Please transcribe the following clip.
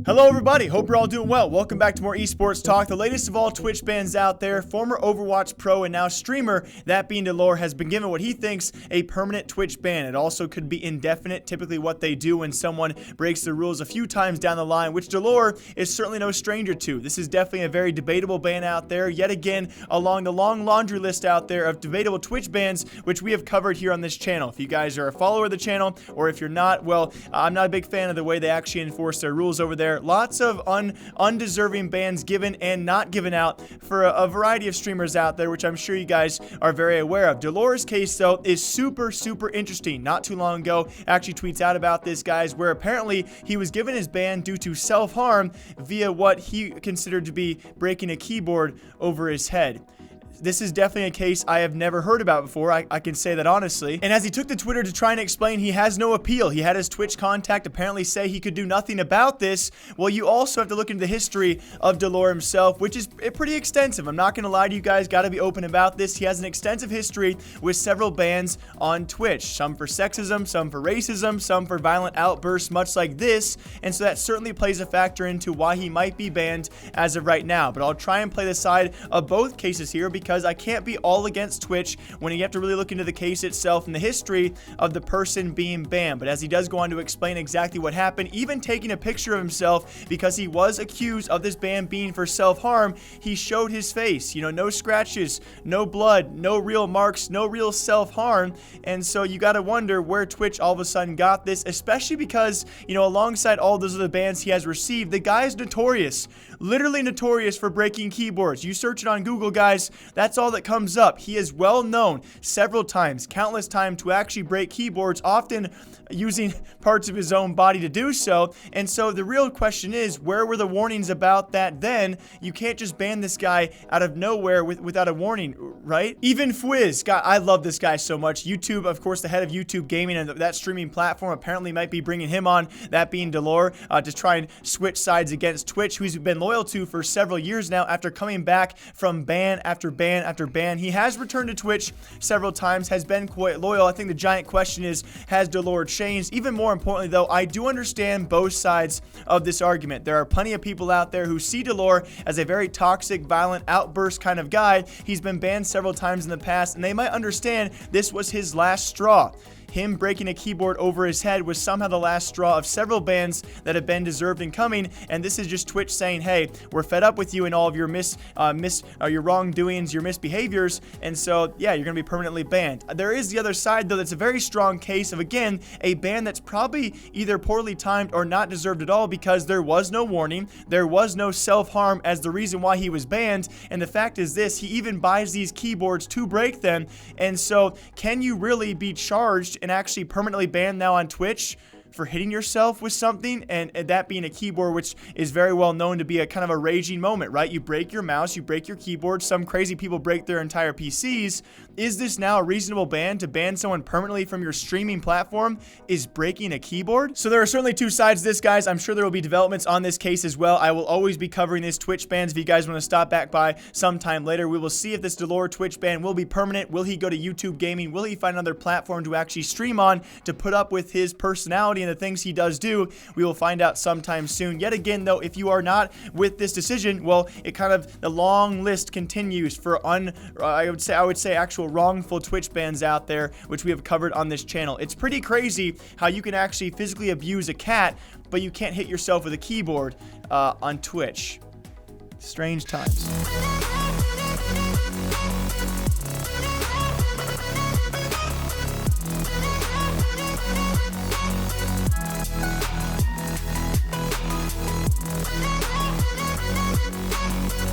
Hello everybody, hope you're all doing well. Welcome back to more esports talk. The latest of all Twitch bans out there, former Overwatch Pro and now streamer, that being Dellor, has been given what he thinks a permanent Twitch ban. It also could be indefinite, typically what they do when someone breaks the rules a few times down the line, which Dellor is certainly no stranger to. This is definitely a very debatable ban out there, yet again, along the long laundry list out there of debatable Twitch bans, which we have covered here on this channel. If you guys are a follower of the channel, or if you're not, well, I'm not a big fan of the way they actually enforce their rules over there. Lots of undeserving bans given and not given out for a variety of streamers out there, which I'm sure you guys are very aware of. Dellor's case, though, is super interesting. Not too long ago, actually tweets out about this, guys, where apparently he was given his ban due to self-harm via what he considered to be breaking a keyboard over his head. This is definitely a case I have never heard about before, I can say that honestly. And as he took to Twitter to try and explain he has no appeal, he had his Twitch contact apparently say he could do nothing about this. Well, you also have to look into the history of Dellor himself, which is pretty extensive. I'm not going to lie to you guys, got to be open about this. He has an extensive history with several bans on Twitch, some for sexism, some for racism, some for violent outbursts, much like this. And so that certainly plays a factor into why he might be banned as of right now. But I'll try and play the side of both cases here, because I can't be all against Twitch when you have to really look into the case itself and the history of the person being banned. But as he does go on to explain exactly what happened, even taking a picture of himself because he was accused of this ban being for self-harm, he showed his face, you know, no scratches, no blood, no real marks, no real self-harm. And so you got to wonder where Twitch all of a sudden got this, especially because, you know, alongside all those other bans he has received, the guy is notorious, literally notorious for breaking keyboards. You search it on Google, guys, that's all that comes up. He is well known several times, countless times, to actually break keyboards, often using parts of his own body to do so. And so the real question is, where were the warnings about that then? You can't just ban this guy out of nowhere without a warning, right? Even Fwiz, God, I love this guy so much. YouTube, of course, the head of YouTube Gaming and that streaming platform apparently might be bringing him on, that being Dellor, to try and switch sides against Twitch, who he's been loyal to for several years now after coming back from ban after ban after ban. He has returned to Twitch several times, has been quite loyal. I think the giant question is, has Dellor changed? Even more importantly, though, I do understand both sides of this argument. There are plenty of people out there who see Dellor as a very toxic, violent, outburst kind of guy. He's been banned several times in the past, and they might understand this was his last straw. Him breaking a keyboard over his head was somehow the last straw of several bans that have been deserved and coming, and this is just Twitch saying, hey, we're fed up with you and all of your your wrongdoings, your misbehaviors, and so, yeah, you're going to be permanently banned. There is the other side, though, that's a very strong case of, again, a ban that's probably either poorly timed or not deserved at all, because there was no warning, there was no self-harm as the reason why he was banned, and the fact is this, he even buys these keyboards to break them, and so can you really be charged and actually permanently banned now on Twitch for hitting yourself with something, and that being a keyboard, which is very well known to be a kind of a raging moment, right? You break your mouse, you break your keyboard, some crazy people break their entire PCs. Is this now a reasonable ban to ban someone permanently from your streaming platform? Is breaking a keyboard? So there are certainly two sides to this, guys. I'm sure there will be developments on this case as well. I will always be covering this Twitch bans. If you guys want to stop back by sometime later, we will see if this Dellor Twitch ban will be permanent. Will he go to YouTube Gaming? Will he find another platform to actually stream on to put up with his personality and the things he does do? We will find out sometime soon. Yet again, though, if you are not with this decision, well, it kind of, the long list continues for I would say actual wrongful Twitch bans out there, which we have covered on this channel. It's pretty crazy how you can actually physically abuse a cat, but you can't hit yourself with a keyboard on Twitch. Strange times.